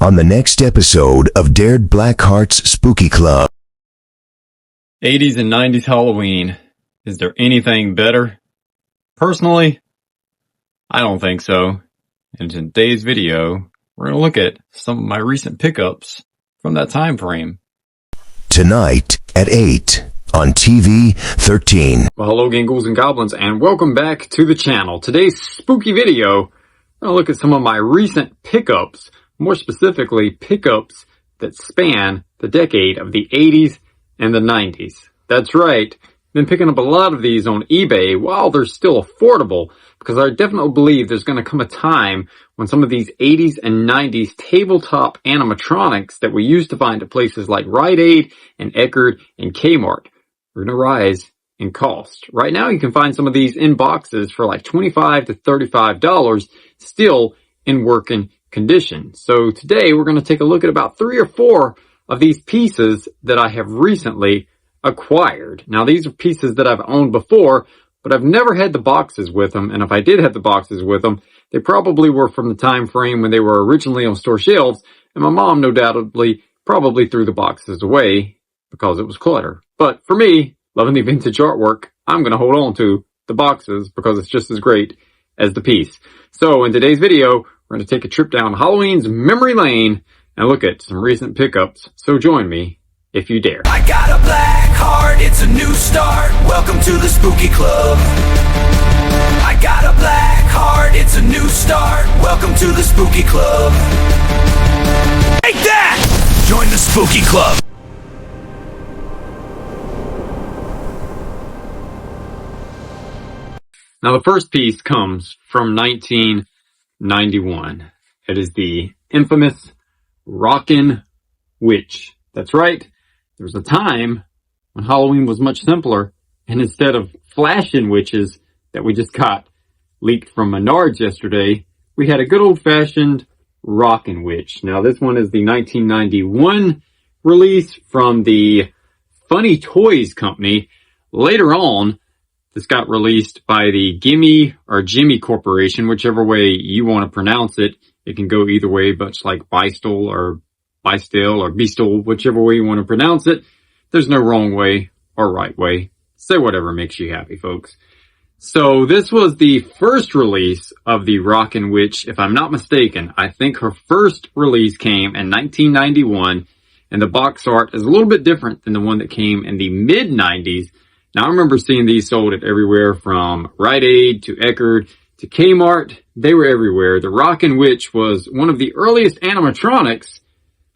on the next episode of Dared BlackHearts Spooky Club. 80s and 90s Halloween. Is there anything better? Personally, I don't think so. And in today's video, we're going to look at some of my recent pickups from that time frame. Tonight at 8 on TV 13. Well, hello again, ghouls and goblins, and welcome back to the channel. Today's spooky video, I'm going to look at some of my recent pickups, more specifically pickups that span the decade of the 80s and the 90s. That's right, been picking up a lot of these on eBay while they're still affordable, because I definitely believe there's going to come a time when some of these 80s and 90s tabletop animatronics that we used to find at places like Rite Aid and Eckerd and Kmart are going to rise in cost. Right now you can find some of these in boxes for like $25 to $35, still in working condition. So today we're going to take a look at about 3 or 4 of these pieces that I have recently acquired. Now these are pieces that I've owned before, but I've never had the boxes with them, and if I did have the boxes with them, they probably were from the time frame when they were originally on store shelves, and my mom no doubtedly probably threw the boxes away because it was clutter. But for me, loving the vintage artwork, I'm going to hold on to the boxes because it's just as great as the piece. So in today's video, we're going to take a trip down Halloween's memory lane and look at some recent pickups. So join me if you dare. I got a black heart, it's a new start. Welcome to the spooky club. I got a black heart, it's a new start. Welcome to the spooky club. Take that! Join the spooky club. Now the first piece comes from 1991. It is the infamous Rockin' Witch. That's right. There was a time when Halloween was much simpler, and instead of flashing witches that we just got leaked from Menards yesterday, we had a good old-fashioned Rockin' Witch. Now this one is the 1991 release from the Funny Toys Company. Later on, this got released by the Gimme or Jimmy Corporation, whichever way you want to pronounce it. It can go either way, much like Bystol or Bystil or Beastol, whichever way you want to pronounce it. There's no wrong way or right way. Say whatever makes you happy, folks. So this was the first release of the Rockin' Witch, if I'm not mistaken. I think her first release came in 1991, and the box art is a little bit different than the one that came in the mid-90s. Now, I remember seeing these sold at everywhere from Rite Aid to Eckerd to Kmart. They were everywhere. The Rockin' Witch was one of the earliest animatronics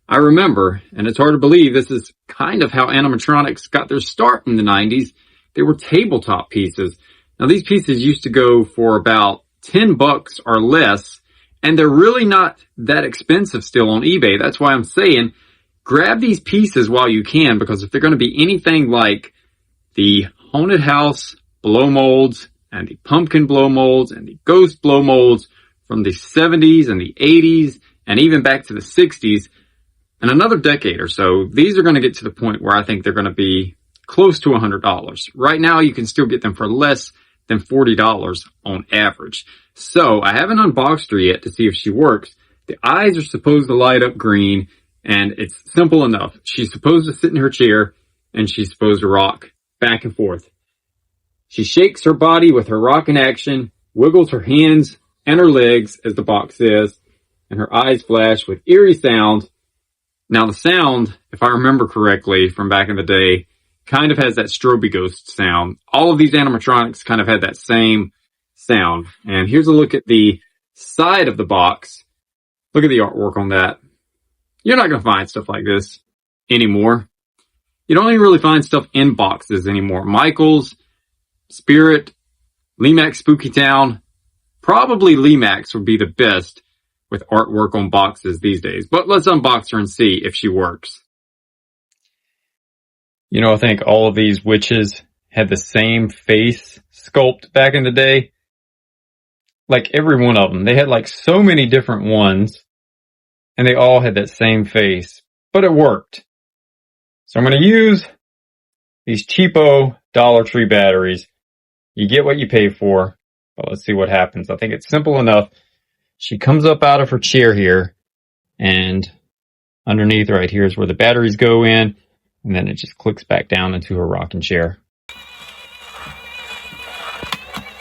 I remember, and it's hard to believe this is kind of how animatronics got their start in the 90s. They were tabletop pieces. Now, these pieces used to go for about $10 or less, and they're really not that expensive still on eBay. That's why I'm saying grab these pieces while you can, because if they're going to be anything like the Haunted House blow molds and the Pumpkin blow molds and the Ghost blow molds from the 70s and the 80s and even back to the 60s, in another decade or so, these are going to get to the point where I think they're going to be close to $100. Right now, you can still get them for less than $40 on average. So I haven't unboxed her yet to see if she works. The eyes are supposed to light up green, and it's simple enough. She's supposed to sit in her chair, and she's supposed to rock back and forth. She shakes her body with her rockin' action, wiggles her hands and her legs, as the box says, and her eyes flash with eerie sound. Now the sound, if I remember correctly from back in the day, kind of has that Strobe ghost sound. All of these animatronics kind of had that same sound. And here's a look at the side of the box. Look at the artwork on that. You're not going to find stuff like this anymore. You don't even really find stuff in boxes anymore. Michael's, Spirit, Lemax Spooky Town. Probably Lemax would be the best with artwork on boxes these days. But let's unbox her and see if she works. You know, I think all of these witches had the same face sculpt back in the day. Like every one of them. They had like so many different ones, and they all had that same face. But it worked. So I'm going to use these cheapo Dollar Tree batteries. You get what you pay for. But let's see what happens. I think it's simple enough. She comes up out of her chair here, and Underneath right here is where the batteries go in, and then it just clicks back down into her rocking chair.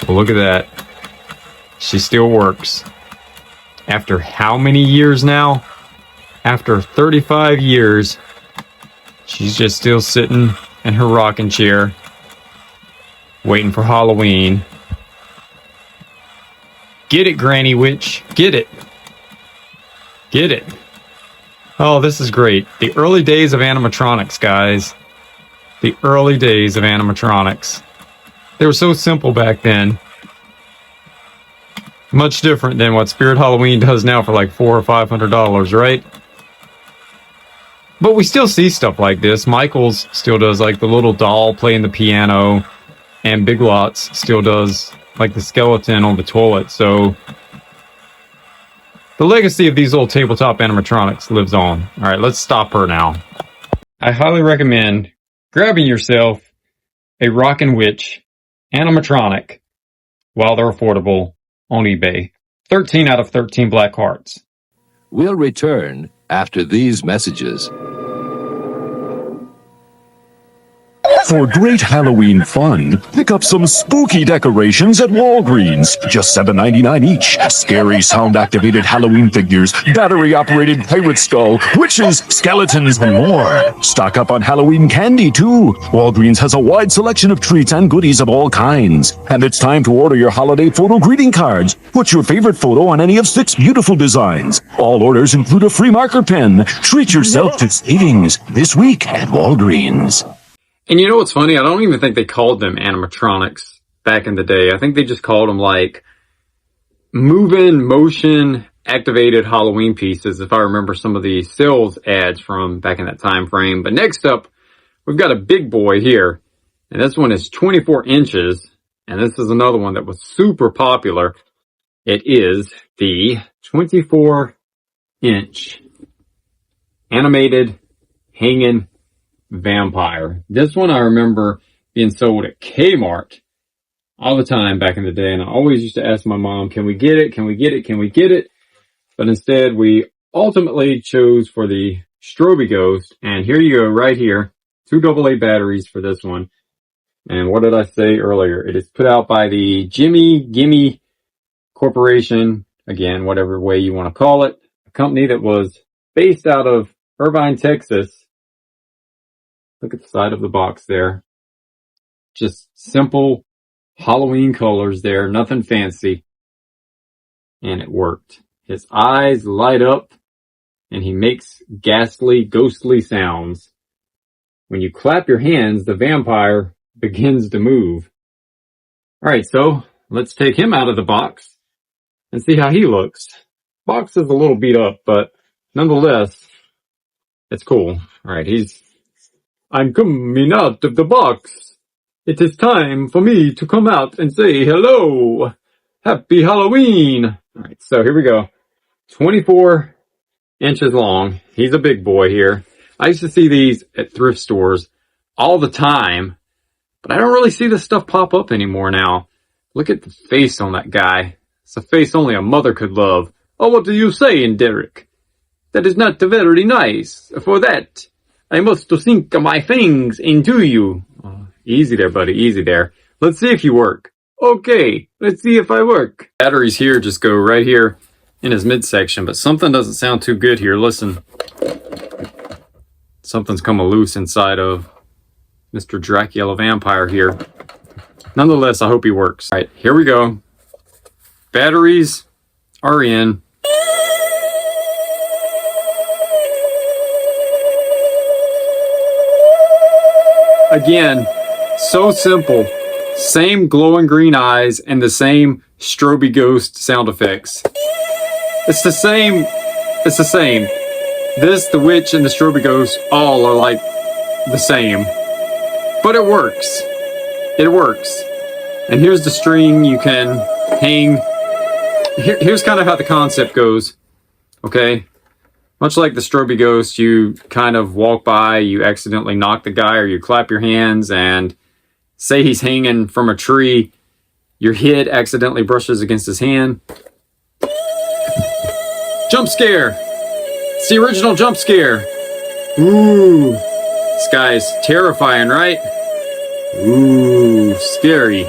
Well, look at that. She still works. After how many years now? After 35 years, she's just still sitting in her rocking chair, waiting for Halloween. Get it, Granny Witch. Get it. Get it. Oh, this is great. The early days of animatronics, guys. The early days of animatronics. They were so simple back then. Much different than what Spirit Halloween does now for like $400 or $500, right? But we still see stuff like this. Michael's still does like the little doll playing the piano, and Big Lots still does like the skeleton on the toilet. So the legacy of these old tabletop animatronics lives on. All right, let's stop her now. I highly recommend grabbing yourself a Rockin' Witch animatronic while they're affordable on eBay. 13 out of 13 BlackHearts. We'll return after these messages. For great Halloween fun, pick up some spooky decorations at Walgreens. Just $7.99 each. Scary sound-activated Halloween figures, battery-operated pirate skull, witches, skeletons, and more. Stock up on Halloween candy, too. Walgreens has a wide selection of treats and goodies of all kinds. And it's time to order your holiday photo greeting cards. Put your favorite photo on any of 6 beautiful designs. All orders include a free marker pen. Treat yourself to savings this week at Walgreens. And you know what's funny? I don't even think they called them animatronics back in the day. I think they just called them like moving, motion activated Halloween pieces, if I remember some of the sales ads from back in that time frame. But next up, we've got a big boy here. And this one is 24 inches. And this is another one that was super popular. It is the 24-inch animated hanging vampire. This one I remember being sold at Kmart all the time back in the day, and I always used to ask my mom, can we get it? Can we get it? Can we get it? But instead we ultimately chose for the Strobe Ghost, and here you go right here. 2 AA batteries for this one. And what did I say earlier? It is put out by the Jimmy Gimme Corporation, again, whatever way you want to call it, a company that was based out of Irvine, Texas. Look at the side of the box there. Just simple Halloween colors there, nothing fancy. And it worked. His eyes light up and he makes ghastly, ghostly sounds. When you clap your hands, the vampire begins to move. Alright, so let's take him out of the box and see how he looks. Box is a little beat up, but nonetheless, it's cool. Alright, I'm coming out of the box. It is time for me to come out and say hello. Happy Halloween. Alright, so here we go. 24 inches long. He's a big boy here. I used to see these at thrift stores all the time, but I don't really see this stuff pop up anymore now. Look at the face on that guy. It's a face only a mother could love. Oh, what do you say, Derek? That is not very nice. For that, I must sink my fangs into you. Oh, easy there, buddy. Easy there. Let's see if you work. Okay, let's see if I work. Batteries here just go right here in his midsection, but something doesn't sound too good here. Listen. Something's come loose inside of Mr. Dracula Vampire here. Nonetheless, I hope he works. All right, here we go. Batteries are in. Again, so simple. Same glowing green eyes and the same Strobe Ghost sound effects. It's the same. It's the same. This, the witch, and the Strobe Ghost all are like the same. But it works. It works. And here's the string you can hang. Here's kind of how the concept goes. Okay? Much like the Strobe Ghost, you kind of walk by, you accidentally knock the guy, or you clap your hands, and say he's hanging from a tree, your head accidentally brushes against his hand. Jump scare! It's the original jump scare. Ooh. This guy's terrifying, right? Ooh, scary.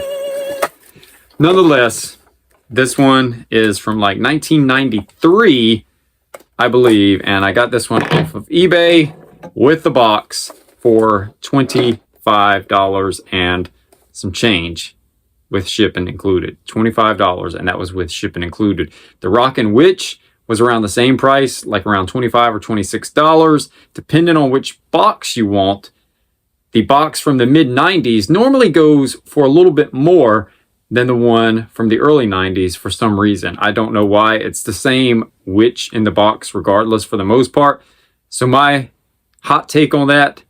Nonetheless, this one is from like 1993, I believe, and I got this one off of eBay with the box for $25 and some change with shipping included. $25, and that was with shipping included. The Rockin' Witch was around the same price, like around $25 or $26, depending on which box you want. The box from the mid-90s normally goes for a little bit more than the one from the early 90s for some reason. I don't know why. It's the same witch in the box regardless for the most part. So my hot take on that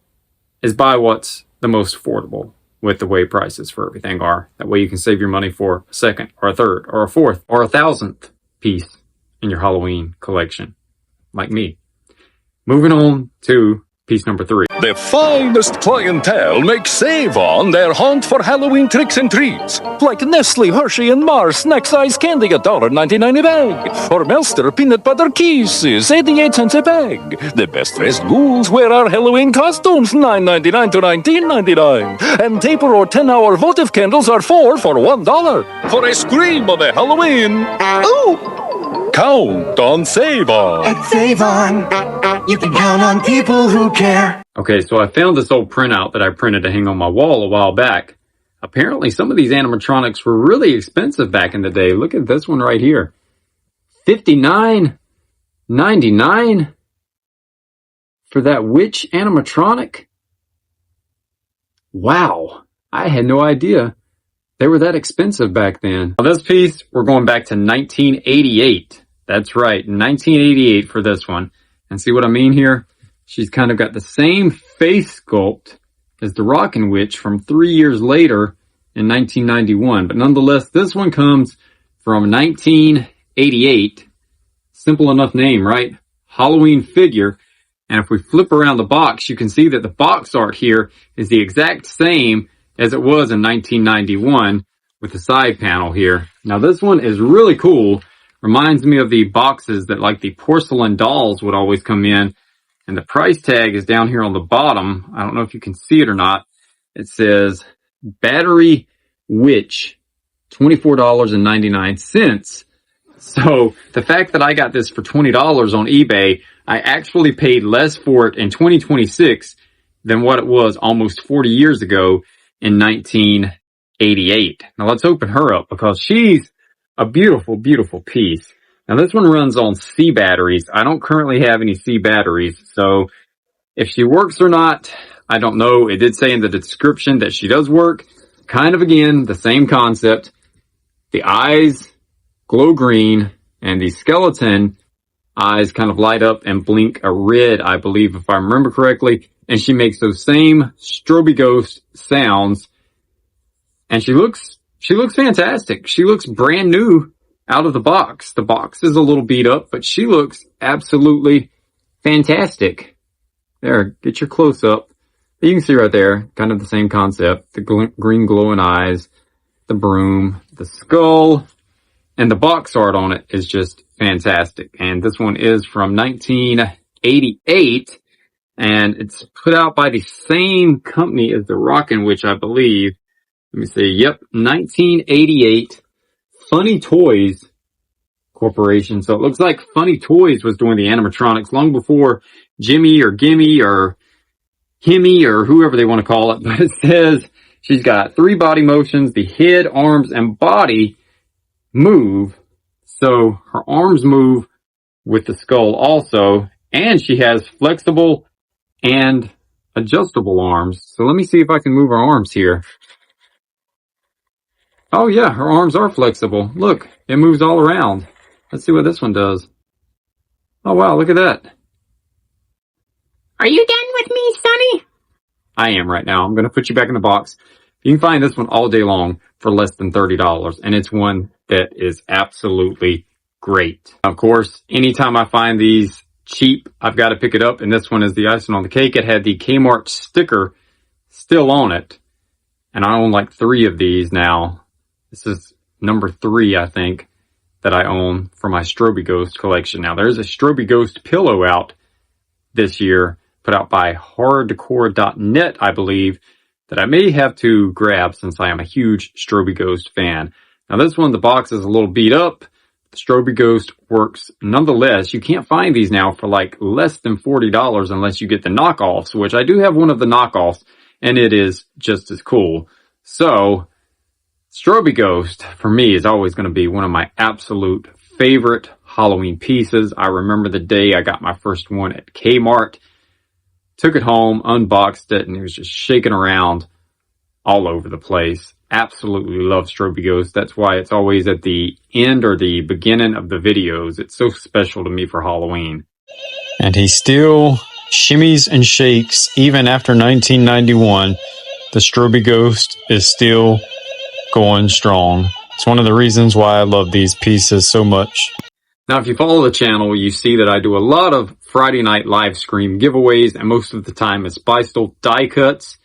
is buy what's the most affordable with the way prices for everything are. That way you can save your money for a second or a third or a fourth or a thousandth piece in your Halloween collection, like me. Moving on to piece number 3. The finest clientele make save on their hunt for Halloween tricks and treats. Like Nestle, Hershey, and Mars snack-size candy $1.99 a bag. Or Melster peanut butter kisses, 88 cents a bag. The best-dressed ghouls wear our Halloween costumes, $9.99 to $19.99. And taper or 10-hour votive candles are 4 for $1. For a scream of a Halloween. Ooh! Count on Save On. At Save On, you can count on people who care. Okay, so I found this old printout that I printed to hang on my wall a while back. Apparently some of these animatronics were really expensive back in the day. Look at this one right here. $59.99 for that witch animatronic? Wow, I had no idea they were that expensive back then. Now this piece, we're going back to 1988. That's right, 1988 for this one. And see what I mean here? She's kind of got the same face sculpt as the Rockin' Witch from 3 years later in 1991. But nonetheless, this one comes from 1988. Simple enough name, right? Halloween figure. And if we flip around the box, you can see that the box art here is the exact same as it was in 1991 with the side panel here. Now this one is really cool. Reminds me of the boxes that like the porcelain dolls would always come in. And the price tag is down here on the bottom. I don't know if you can see it or not. It says Battery Witch, $24.99. So the fact that I got this for $20 on eBay, I actually paid less for it in 2026 than what it was almost 40 years ago in 1988. Now let's open her up because she's a beautiful, beautiful piece. Now this one runs on C batteries. I don't currently have any C batteries, so if she works or not, I don't know. It did say in the description that she does work. Kind of, again, the same concept. The eyes glow green, and the skeleton eyes kind of light up and blink a red, I believe, if I remember correctly. And she makes those same Strobe ghost sounds. And she looks fantastic. She looks brand new out of the box. The box is a little beat up, but she looks absolutely fantastic. There, get your close up. You can see right there, kind of the same concept. The green glowing eyes, the broom, the skull, and the box art on it is just fantastic. And this one is from 1988, and it's put out by the same company as the Rockin' Witch, I believe. Let me see. Yep, 1988, Funny Toys Corporation. So it looks like Funny Toys was doing the animatronics long before Jimmy or Gimme or Himmy or whoever they want to call it. But it says she's got 3 body motions. The head, arms, and body move. So her arms move with the skull also. And she has flexible and adjustable arms. So let me see if I can move her arms here. Oh yeah, her arms are flexible. Look, it moves all around. Let's see what this one does. Oh wow, look at that. Are you done with me, Sonny? I am right now. I'm going to put you back in the box. You can find this one all day long for less than $30. And it's one that is absolutely great. Of course, anytime I find these cheap, I've got to pick it up. And this one is the icing on the cake. It had the Kmart sticker still on it. And I own like 3 of these now. This is number 3, I think. that I own for my Strobe Ghost collection. Now, there's a Strobe Ghost pillow out this year, put out by horrordecor.net, I believe, that I may have to grab since I am a huge Strobe Ghost fan. Now, this one, the box is a little beat up. The Strobe Ghost works nonetheless. You can't find these now for like less than $40 unless you get the knockoffs, which I do have one of the knockoffs, and it is just as cool. So, Strobe Ghost, for me, is always going to be one of my absolute favorite Halloween pieces. I remember the day I got my first one at Kmart, took it home, unboxed it, and it was just shaking around all over the place. Absolutely love Strobe Ghost. That's why it's always at the end or the beginning of the videos. It's so special to me for Halloween. And he still shimmies and shakes even after 1991. The Strobe Ghost is still going strong. It's one of the reasons why I love these pieces so much. Now, if you follow the channel, you see that I do a lot of Friday night live stream giveaways, and most of the time it's Bystol die cuts.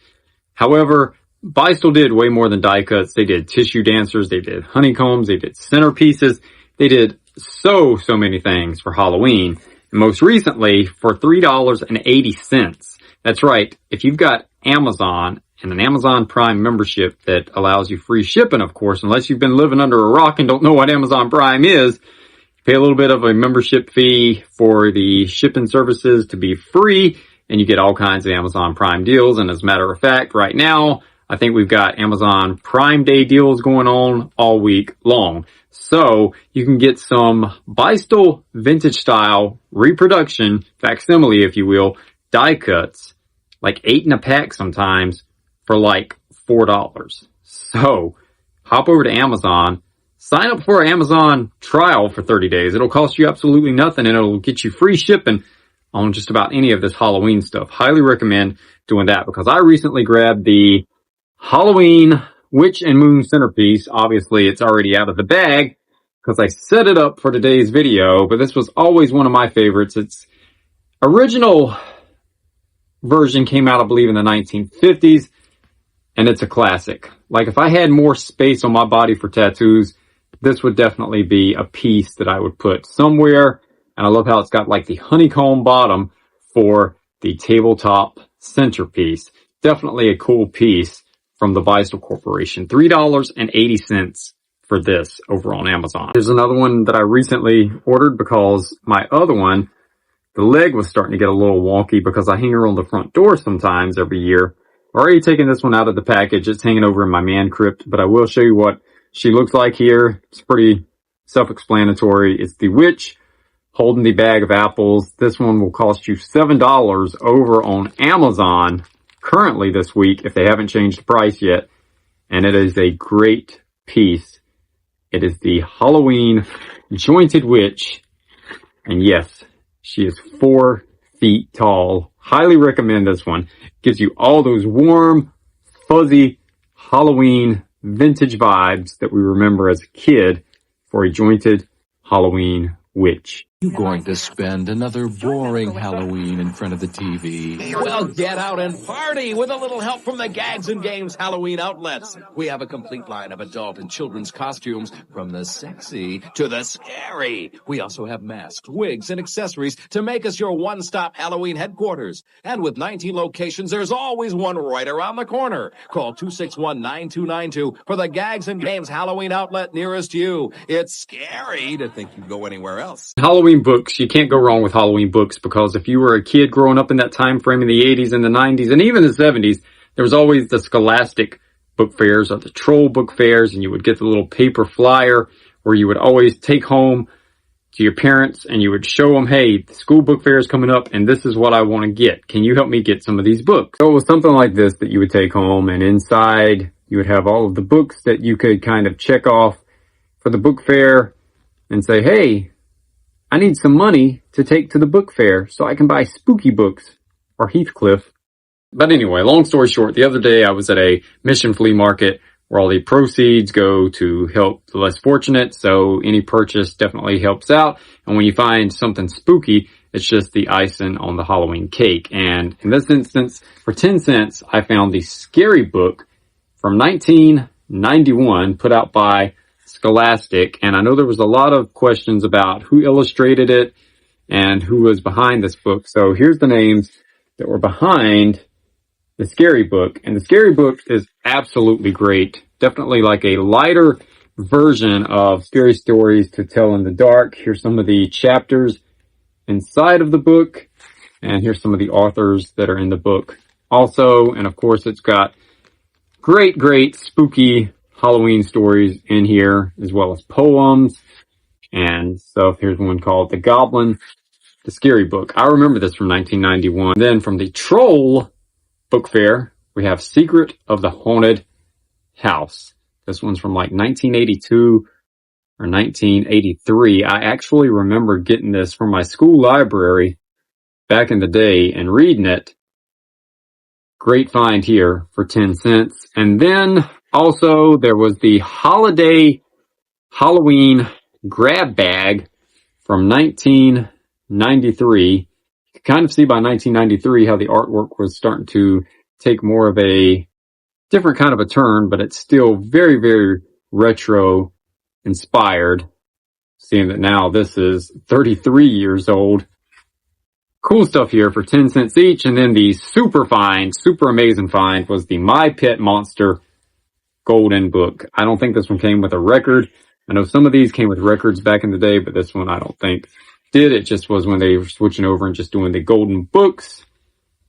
However, Bystol did way more than die cuts. They did tissue dancers, they did honeycombs, they did centerpieces. They did so many things for Halloween. And most recently, for $3.80. That's right, if you've got Amazon and an Amazon Prime membership that allows you free shipping, of course, unless you've been living under a rock and don't know what Amazon Prime is, you pay a little bit of a membership fee for the shipping services to be free, and you get all kinds of Amazon Prime deals. And as a matter of fact, right now, I think we've got Amazon Prime Day deals going on all week long. So you can get some Bystol vintage style reproduction, facsimile, if you will, die cuts, like 8 in a pack sometimes, for like $4. So hop over to Amazon, sign up for an Amazon trial for 30 days. It'll cost you absolutely nothing, and it'll get you free shipping on just about any of this Halloween stuff. Highly recommend doing that, because I recently grabbed the Halloween Witch and Moon centerpiece. Obviously, it's already out of the bag because I set it up for today's video, but this was always one of my favorites. Its original version came out, I believe, in the 1950s, and it's a classic. Like, if I had more space on my body for tattoos, this would definitely be a piece that I would put somewhere. And I love how it's got like the honeycomb bottom for the tabletop centerpiece. Definitely a cool piece from the Bystol Corporation. $3.80 for this over on Amazon. There's another one that I recently ordered because my other one, the leg was starting to get a little wonky because I hang her on the front door sometimes every year. I've already taken this one out of the package. It's hanging over in my man crypt, but I will show you what she looks like here. It's pretty self-explanatory. It's the witch holding the bag of apples. This one will cost you $7 over on Amazon currently this week, if they haven't changed the price yet. And it is a great piece. It is the Halloween jointed witch. And yes, she is 4 feet tall. Highly recommend this one. Gives you all those warm, fuzzy Halloween vintage vibes that we remember as a kid for a jointed Halloween witch. You going to spend another boring Halloween in front of the TV? Well, get out and party with a little help from the Gags and Games Halloween outlets. We have a complete line of adult and children's costumes, from the sexy to the scary. We also have masks, wigs, and accessories to make us your one-stop Halloween headquarters. And with 19 locations, there's always one right around the corner. Call 261-9292 for the Gags and Games Halloween outlet nearest you. It's scary to think you'd go anywhere else. Halloween books, you can't go wrong with Halloween books, because if you were a kid growing up in that time frame in the 80s and the 90s and even the 70s, there was always the Scholastic book fairs or the Troll book fairs, and you would get the little paper flyer where you would always take home to your parents and you would show them, hey, the school book fair is coming up and this is what I want to get. Can you help me get some of these books? So it was something like this that you would take home, and inside you would have all of the books that you could kind of check off for the book fair and say, hey, I need some money to take to the book fair so I can buy spooky books or Heathcliff. But anyway, long story short, the other day I was at a Mission flea market where all the proceeds go to help the less fortunate. So any purchase definitely helps out. And when you find something spooky, it's just the icing on the Halloween cake. And in this instance, for 10 cents, I found the Scary book from 1991, put out by Scholastic. And I know there was a lot of questions about who illustrated it and who was behind this book. So here's the names that were behind the Scary Book. And the Scary Book is absolutely great. Definitely like a lighter version of Scary Stories to Tell in the Dark. Here's some of the chapters inside of the book. And here's some of the authors that are in the book also. And of course, it's got great spooky Halloween stories in here, as well as poems. And so here's one called The Goblin, the Scary Book. I remember this from 1991. Then from the Troll Book Fair, we have Secret of the Haunted House. This one's from like 1982 or 1983. I actually remember getting this from my school library back in the day and reading it. Great find here for 10 cents. And then also there was the Holiday Halloween Grab Bag from 1993. You can kind of see by 1993 how the artwork was starting to take more of a different kind of a turn, but it's still very retro inspired. Seeing that now this is 33 years old. Cool stuff here for 10 cents each. And then the super amazing find was the My Pet Monster Golden Book. I don't think this one came with a record. I know some of these came with records back in the day, but this one I don't think did. It just was when they were switching over and just doing the golden books.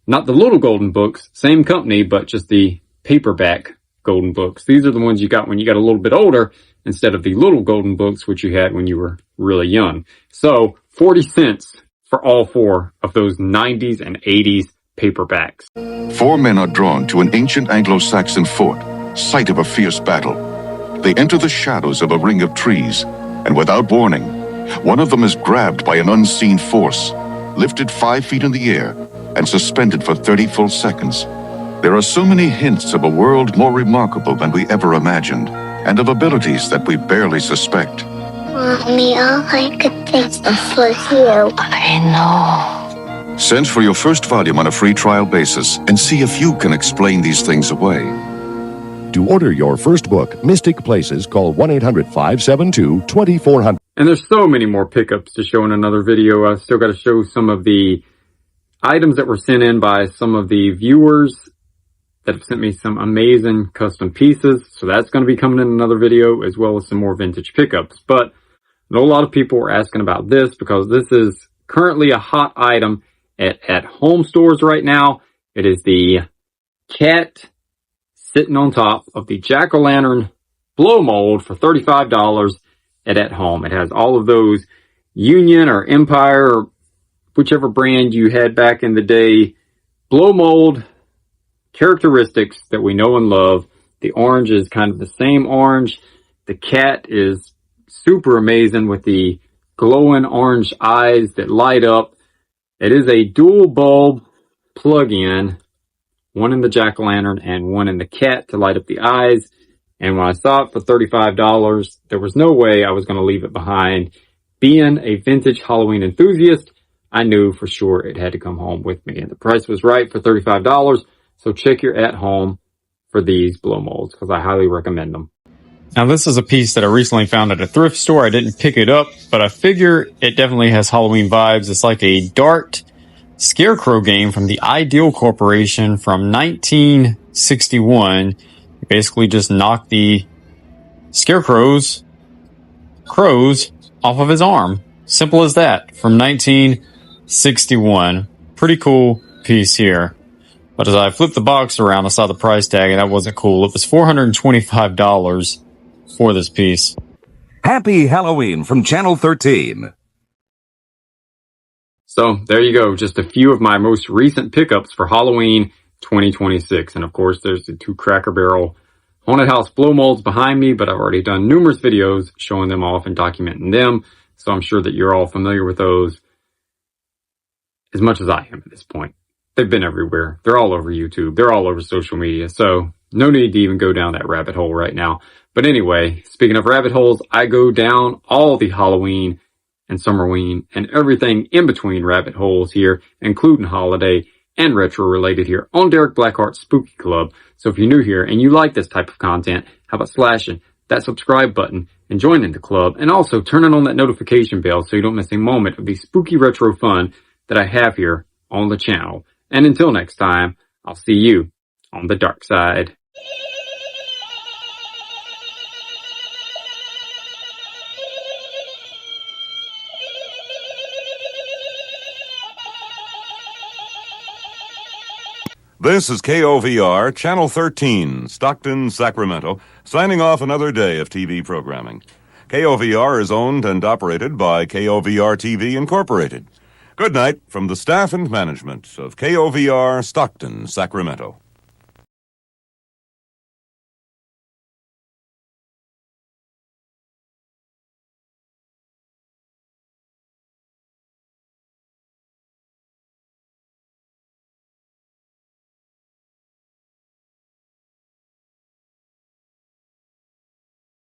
Not the little golden books, same company, but just the paperback golden books. These are the ones you got when you got a little bit older instead of the little golden books, which you had when you were really young. So 40 cents for all four of those 90s and 80s paperbacks. 4 men are drawn to an ancient Anglo-Saxon fort, site of a fierce battle. They enter the shadows of a ring of trees, and without warning, one of them is grabbed by an unseen force, lifted 5 feet in the air, and suspended for 30 full seconds. There are so many hints of a world more remarkable than we ever imagined, and of abilities that we barely suspect. Mommy, all I could think of was you. I know. Send for your first volume on a free trial basis and see if you can explain these things away. To order your first book, Mystic Places, call 1-800-572-2400. And there's so many more pickups to show in another video. I still got to show some of the items that were sent in by some of the viewers that have sent me some amazing custom pieces. So that's going to be coming in another video, as well as some more vintage pickups. But I know a lot of people were asking about this because this is currently a hot item at home stores right now. It is the cat sitting on top of the jack-o'-lantern blow mold for $35 at home. It has all of those Union or Empire or whichever brand you had back in the day blow mold characteristics that we know and love. The orange is kind of the same orange. The cat is super amazing with the glowing orange eyes that light up. It is a dual bulb plug-in, one in the jack-o'-lantern and one in the cat to light up the eyes. And when I saw it for $35, there was no way I was going to leave it behind. Being a vintage Halloween enthusiast, I knew for sure it had to come home with me. And the price was right for $35. So check your at home for these blow molds because I highly recommend them. Now this is a piece that I recently found at a thrift store. I didn't pick it up, but I figure it definitely has Halloween vibes. It's like a dart scarecrow game from the Ideal Corporation from 1961. You basically just knock the crows off of his arm. Simple as that. From 1961. Pretty cool piece here. But as I flipped the box around, I saw the price tag, and that wasn't cool. It was $425 for this piece. Happy Halloween from Channel 13. So there you go. Just a few of my most recent pickups for Halloween 2026. And of course, there's the 2 Cracker Barrel Haunted House blow molds behind me, but I've already done numerous videos showing them off and documenting them. So I'm sure that you're all familiar with those as much as I am at this point. They've been everywhere. They're all over YouTube. They're all over social media. So no need to even go down that rabbit hole right now. But anyway, speaking of rabbit holes, I go down all the Halloween and Summerween and everything in between rabbit holes here, including holiday and retro related here on Derek BlackHearts Spooky Club. So if you're new here and you like this type of content, how about slashing that subscribe button and joining the club, and also turning on that notification bell so you don't miss a moment of the spooky retro fun that I have here on the channel. And until next time, I'll see you on the dark side. This is KOVR, Channel 13, Stockton, Sacramento, signing off another day of TV programming. KOVR is owned and operated by KOVR TV Incorporated. Good night from the staff and management of KOVR, Stockton, Sacramento.